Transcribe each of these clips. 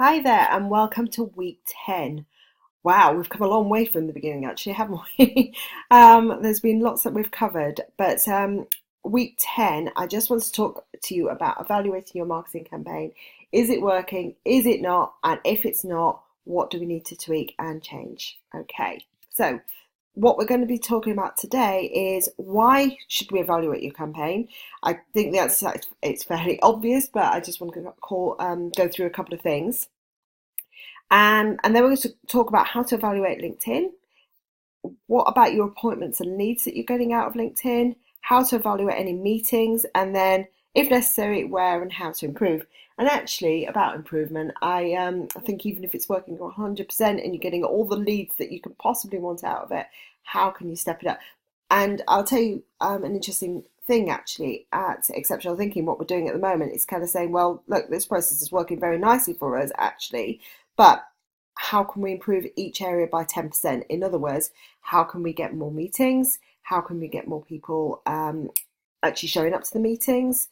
Hi there, and welcome to week 10. Wow, we've come a long way from the beginning, actually, haven't we? There's been lots that we've covered, but week 10, I just want to talk to you about evaluating your marketing campaign. Is it working? Is it not? And if it's not, what do we need to tweak and change? Okay, so what we're going to be talking about today is why should we evaluate your campaign? I think the answer is it's fairly obvious, but I just want to go through a couple of things. And then we're going to talk about how to evaluate LinkedIn. What about your appointments and leads that you're getting out of LinkedIn? How to evaluate any meetings, and then, if necessary, where and how to improve. And actually, about improvement, I think even if it's working 100% and you're getting all the leads that you can possibly want out of it, how can you step it up? And I'll tell you an interesting thing actually at Exceptional Thinking. What we're doing at the moment is kind of saying, well, look, this process is working very nicely for us actually, but how can we improve each area by 10%? In other words, how can we get more meetings? How can we get more people actually showing up to the meetings?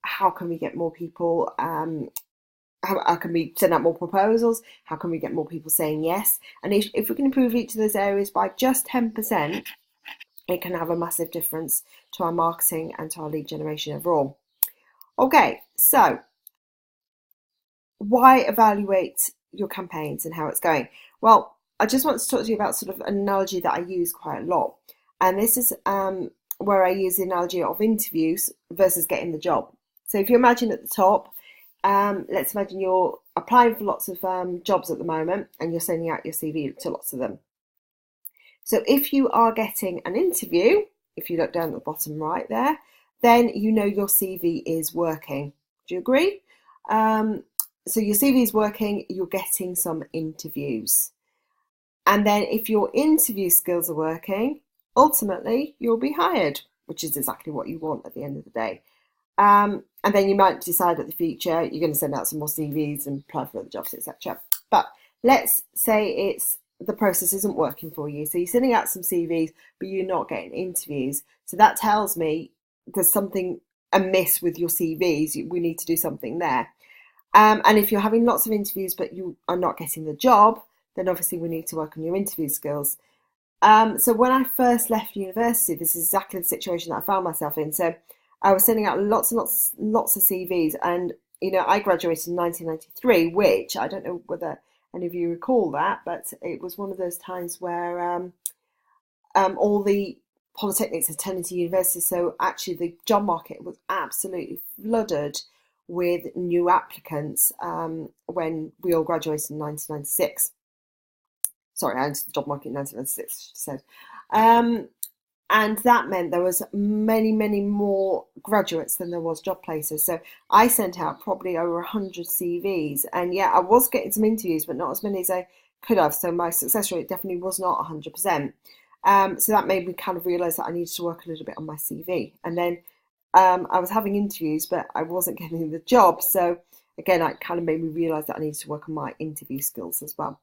How can we get more people? How can we send out more proposals? How can we get more people saying yes? And if we can improve each of those areas by just 10%, it can have a massive difference to our marketing and to our lead generation overall. Okay, so why evaluate your campaigns and how it's going? Well, I just want to talk to you about sort of an analogy that I use quite a lot. And this is where I use the analogy of interviews versus getting the job. So if you imagine at the top, let's imagine you're applying for lots of jobs at the moment and you're sending out your CV to lots of them. So if you are getting an interview, if you look down at the bottom right there, then you know your CV is working. Do you agree? So your CV is working, you're getting some interviews. And then if your interview skills are working, ultimately you'll be hired, which is exactly what you want at the end of the day. And then you might decide at the future you're going to send out some more CVs and apply for other jobs, etc. But let's say the process isn't working for you. So you're sending out some CVs, but you're not getting interviews. So that tells me there's something amiss with your CVs. We need to do something there. And if you're having lots of interviews but you are not getting the job, then obviously we need to work on your interview skills. So when I first left university, this is exactly the situation that I found myself in. So I was sending out lots and lots of CVs, and I graduated in 1993, which I don't know whether any of you recall that, but it was one of those times where all the polytechnics had turned into university. So actually, the job market was absolutely flooded with new applicants when we all graduated in 1996. Sorry, I entered the job market in 1996, she said. And that meant there was many more graduates than there was job places. So I sent out probably over 100 CVs. And yeah, I was getting some interviews, but not as many as I could have. So my success rate definitely was not 100%. So that made me kind of realise that I needed to work a little bit on my CV. And then I was having interviews, but I wasn't getting the job. So again, it kind of made me realise that I needed to work on my interview skills as well.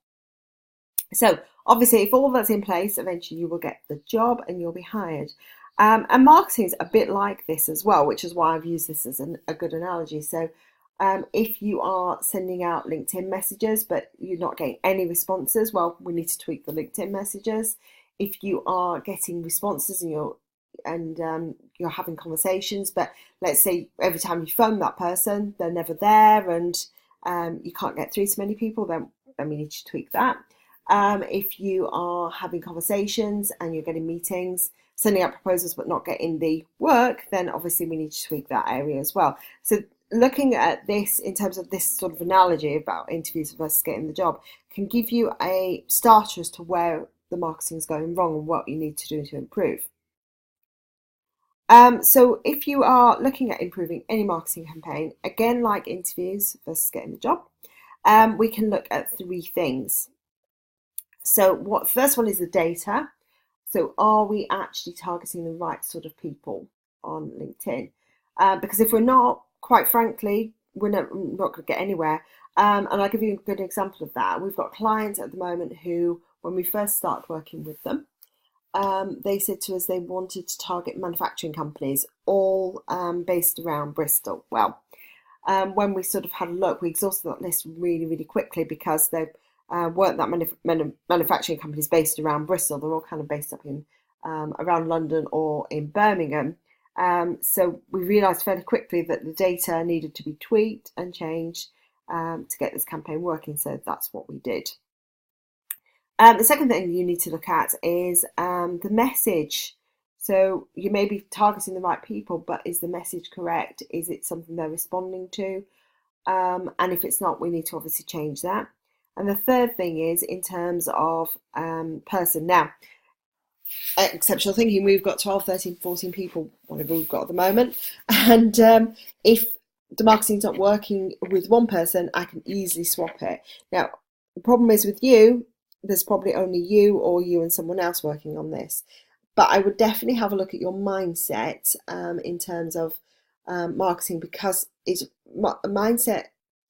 So obviously, if all that's in place, eventually you will get the job and you'll be hired. And marketing is a bit like this as well, which is why I've used this as a good analogy. So if you are sending out LinkedIn messages, but you're not getting any responses, well, we need to tweak the LinkedIn messages. If you are getting responses and you're having conversations, but let's say every time you phone that person, they're never there, and you can't get through to many people, then we need to tweak that. If you are having conversations and you're getting meetings, sending out proposals but not getting the work, then obviously we need to tweak that area as well. So looking at this in terms of this sort of analogy about interviews versus getting the job can give you a starter as to where the marketing is going wrong and what you need to do to improve. So if you are looking at improving any marketing campaign, again, like interviews versus getting the job, we can look at three things. So first one is the data. So are we actually targeting the right sort of people on LinkedIn? Because if we're not, quite frankly, we're not going to get anywhere. And I'll give you a good example of that. We've got clients at the moment who, when we first started working with them, they said to us they wanted to target manufacturing companies, all based around Bristol. Well, when we sort of had a look, we exhausted that list really, really quickly because there weren't that many manufacturing companies based around Bristol. They're all kind of based up in around London or in Birmingham. So we realised fairly quickly that the data needed to be tweaked and changed to get this campaign working. So that's what we did. The second thing you need to look at is the message. So you may be targeting the right people, but is the message correct? Is it something they're responding to? And if it's not, we need to obviously change that. And the third thing is in terms of person. Now, exceptional thinking, we've got 12, 13, 14 people, whatever we've got at the moment. And if the marketing's not working with one person, I can easily swap it. Now, the problem is with you, there's probably only you or you and someone else working on this. But I would definitely have a look at your mindset in terms of marketing, because mindset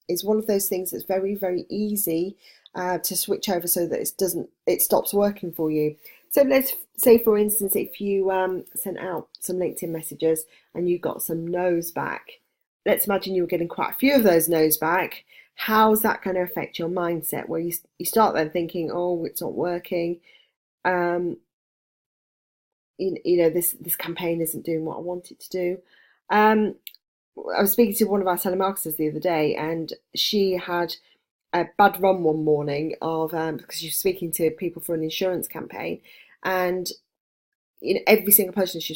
is one of those things that's very, very easy to switch over so that it stops working for you. So let's say, for instance, if you sent out some LinkedIn messages and you got some no's back. Let's imagine you were getting quite a few of those no's back. How's that going to affect your mindset? Where you start then thinking, oh, it's not working. This campaign isn't doing what I want it to do. I was speaking to one of our telemarketers the other day, and she had a bad run one morning of because she was speaking to people for an insurance campaign, and every single person she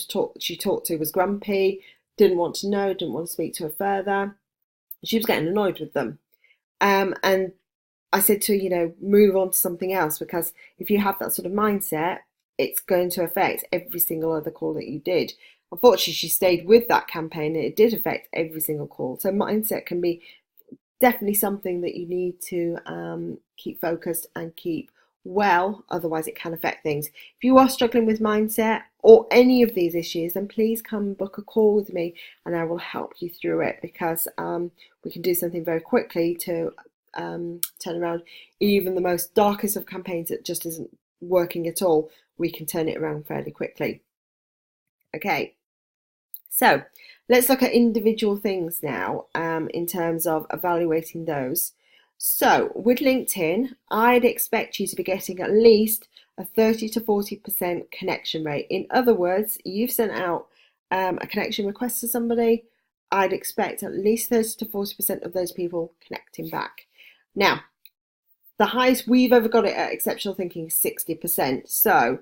talked to was grumpy, didn't want to know, didn't want to speak to her further. She was getting annoyed with them, and I said to her, move on to something else, because if you have that sort of mindset, it's going to affect every single other call that you did. Unfortunately, she stayed with that campaign and it did affect every single call. So mindset can be definitely something that you need to keep focused and keep well, otherwise it can affect things. If you are struggling with mindset or any of these issues, then please come book a call with me and I will help you through it, because we can do something very quickly to turn around even the most darkest of campaigns that just isn't working at all. We can turn it around fairly quickly. Okay, so let's look at individual things now in terms of evaluating those. So with LinkedIn, I'd expect you to be getting at least a 30 to 40% connection rate. In other words, you've sent out a connection request to somebody, I'd expect at least 30 to 40% of those people connecting back. Now, the highest we've ever got it at Exceptional Thinking is 60%. So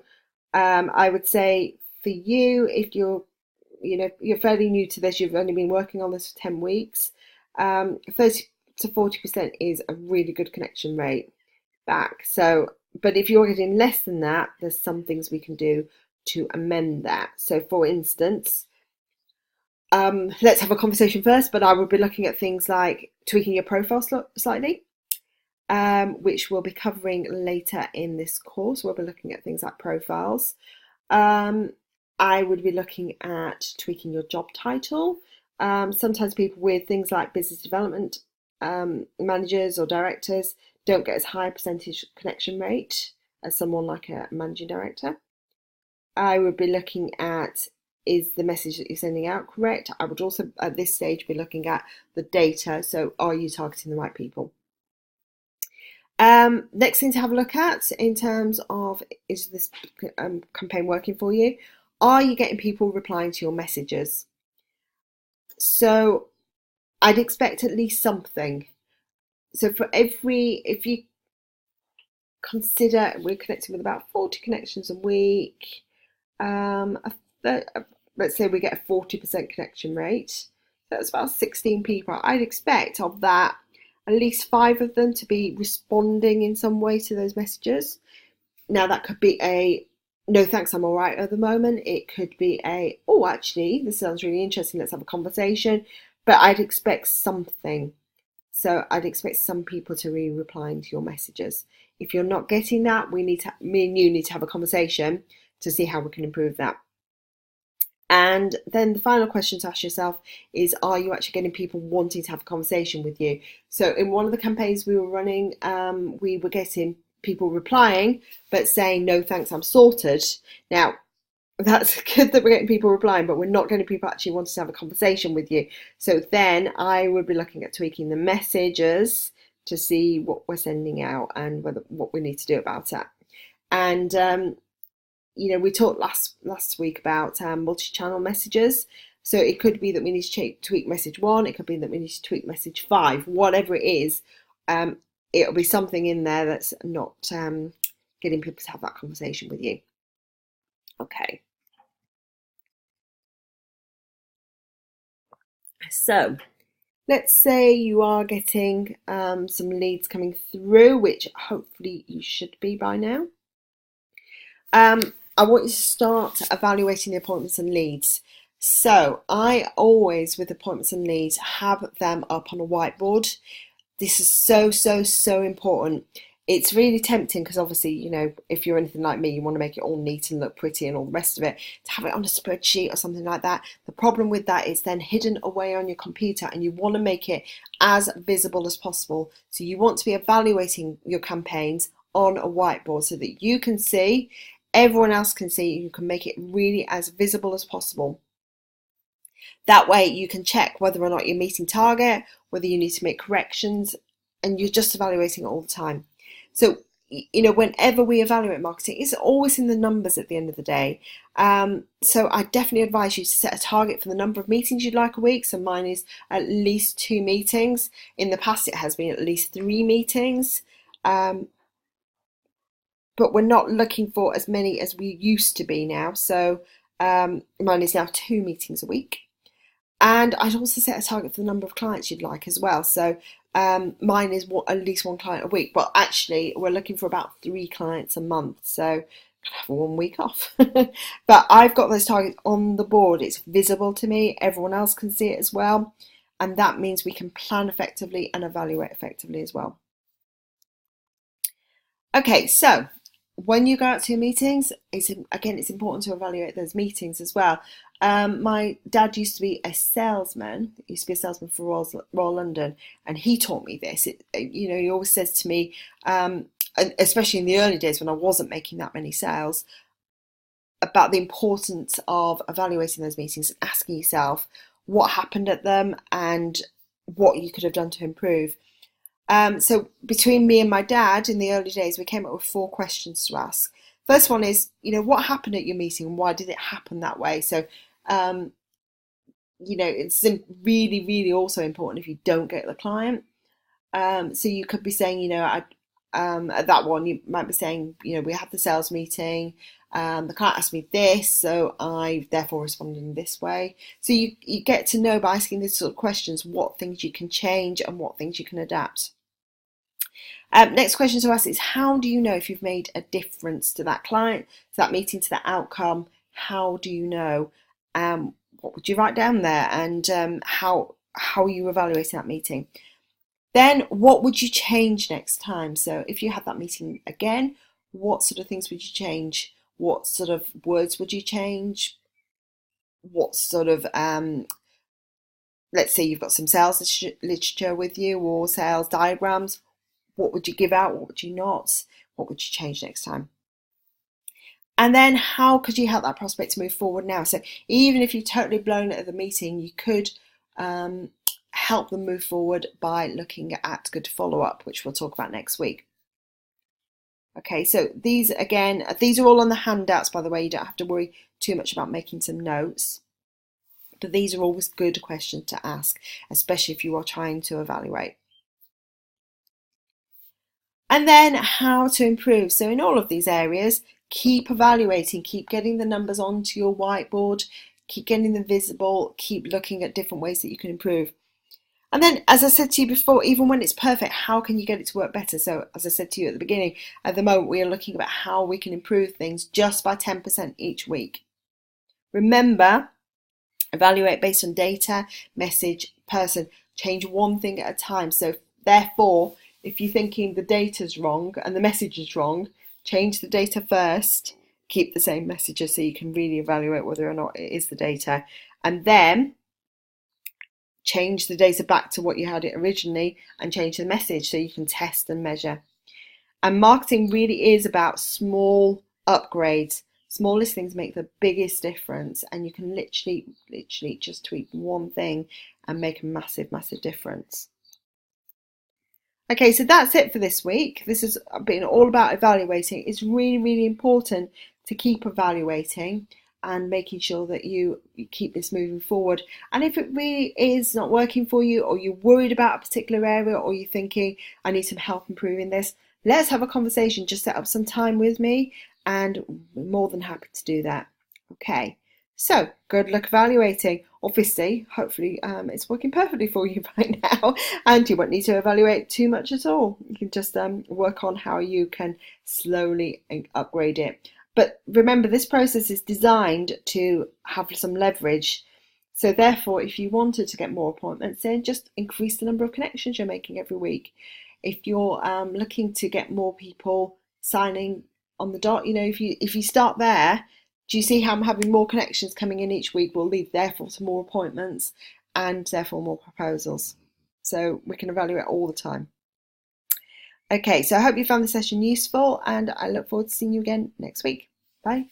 I would say for you, if you're fairly new to this, you've only been working on this for 10 weeks, 30 to 40% is a really good connection rate back. So, but if you're getting less than that, there's some things we can do to amend that. So for instance, let's have a conversation first, but I would be looking at things like tweaking your profile slightly. Which we'll be covering later in this course. We'll be looking at things like profiles. I would be looking at tweaking your job title. Sometimes people with things like business development managers or directors don't get as high a percentage connection rate as someone like a managing director. I would be looking at, is the message that you're sending out correct? I would also at this stage be looking at the data. So are you targeting the right people? Next thing to have a look at in terms of, is this campaign working for you? Are you getting people replying to your messages? So I'd expect at least something. So if you consider we're connecting with about 40 connections a week, let's say we get a 40% connection rate, that's about 16 people. I'd expect of that at least 5 of them to be responding in some way to those messages. Now that could be a no thanks, I'm all right at the moment. It could be a, oh, actually, this sounds really interesting, let's have a conversation. But I'd expect something. So I'd expect some people to be replying to your messages. If you're not getting that, me and you need to have a conversation to see how we can improve that. And then the final question to ask yourself is, are you actually getting people wanting to have a conversation with you? So in one of the campaigns we were running, we were getting people replying, but saying, no, thanks, I'm sorted. Now, That's good that we're getting people replying, but we're not getting people actually wanting to have a conversation with you. So then I would be looking at tweaking the messages to see what we're sending out and what we need to do about it. And we talked last week about multi-channel messages. So it could be that we need to tweak message 1. It could be that we need to tweak message 5. Whatever it is, it'll be something in there that's not getting people to have that conversation with you. Okay. So let's say you are getting some leads coming through, which hopefully you should be by now. I want you to start evaluating the appointments and leads. So I always, with appointments and leads, have them up on a whiteboard. This is so important. It's really tempting because obviously, if you're anything like me, you want to make it all neat and look pretty and all the rest of it, to have it on a spreadsheet or something like that. The problem with that is then hidden away on your computer, and you want to make it as visible as possible. So you want to be evaluating your campaigns on a whiteboard so that you can see, everyone else can see, you can make it really as visible as possible. That way you can check whether or not you're meeting target, whether you need to make corrections, and you're just evaluating it all the time. So, whenever we evaluate marketing, it's always in the numbers at the end of the day. So I definitely advise you to set a target for the number of meetings you'd like a week. So mine is at least 2 meetings. In the past, it has been at least 3 meetings. But we're not looking for as many as we used to be now. So mine is now 2 meetings a week. And I'd also set a target for the number of clients you'd like as well. So mine is at least 1 client a week. But actually, we're looking for about 3 clients a month. So I have 1 week off. But I've got those targets on the board. It's visible to me. Everyone else can see it as well. And that means we can plan effectively and evaluate effectively as well. Okay, so when you go out to your meetings, it's important to evaluate those meetings as well. My dad used to be a salesman. He used to be a salesman for Royal London, and he taught me this. He always says to me, especially in the early days when I wasn't making that many sales, about the importance of evaluating those meetings and asking yourself what happened at them and what you could have done to improve. So between me and my dad in the early days, we came up with 4 questions to ask. First one is, what happened at your meeting and why did it happen that way? So, it's really, really also important if you don't get the client. So you could be saying, at that one, you might be saying, we had the sales meeting, the client asked me this, so I therefore responded in this way. So you get to know by asking these sort of questions what things you can change and what things you can adapt. Next question to ask is, how do you know if you've made a difference to that client, to that meeting, to that outcome? How do you know? What would you write down there, and how are you evaluating that meeting? Then what would you change next time? So if you had that meeting again, what sort of things would you change? What sort of words would you change? What sort of, let's say you've got some sales literature with you or sales diagrams. What would you give out? What would you not? What would you change next time? And then how could you help that prospect to move forward now? So even if you've totally blown it at the meeting, you could help them move forward by looking at good follow-up, which we'll talk about next week. Okay, so these are all on the handouts, by the way. You don't have to worry too much about making some notes. But these are always good questions to ask, especially if you are trying to evaluate. And then how to improve. So in all of these areas, keep evaluating, keep getting the numbers onto your whiteboard, keep getting them visible, keep looking at different ways that you can improve. And then, as I said to you before, even when it's perfect, how can you get it to work better? So as I said to you at the beginning, at the moment we are looking about how we can improve things just by 10% each week. Remember, evaluate based on data, message, person. Change one thing at a time. So therefore, if you're thinking the data's wrong and the message is wrong, change the data first, keep the same messages so you can really evaluate whether or not it is the data. And then change the data back to what you had it originally and change the message so you can test and measure. And marketing really is about small upgrades. Smallest things make the biggest difference, and you can literally just tweak one thing and make a massive, massive difference. Okay, so that's it for this week. This has been all about evaluating. It's really, really important to keep evaluating and making sure that you keep this moving forward. And if it really is not working for you, or you're worried about a particular area, or you're thinking, I need some help improving this, let's have a conversation. Just set up some time with me, and we're more than happy to do that. Okay, so good luck evaluating. Obviously, hopefully it's working perfectly for you right now, and you won't need to evaluate too much at all. You can just work on how you can slowly upgrade it. But remember, this process is designed to have some leverage. So therefore, if you wanted to get more appointments, then just increase the number of connections you're making every week. If you're looking to get more people signing on the dot, if you start there, do you see how I'm having more connections coming in each week will lead therefore to more appointments and therefore more proposals. So we can evaluate all the time. Okay, so I hope you found the session useful, and I look forward to seeing you again next week. Bye.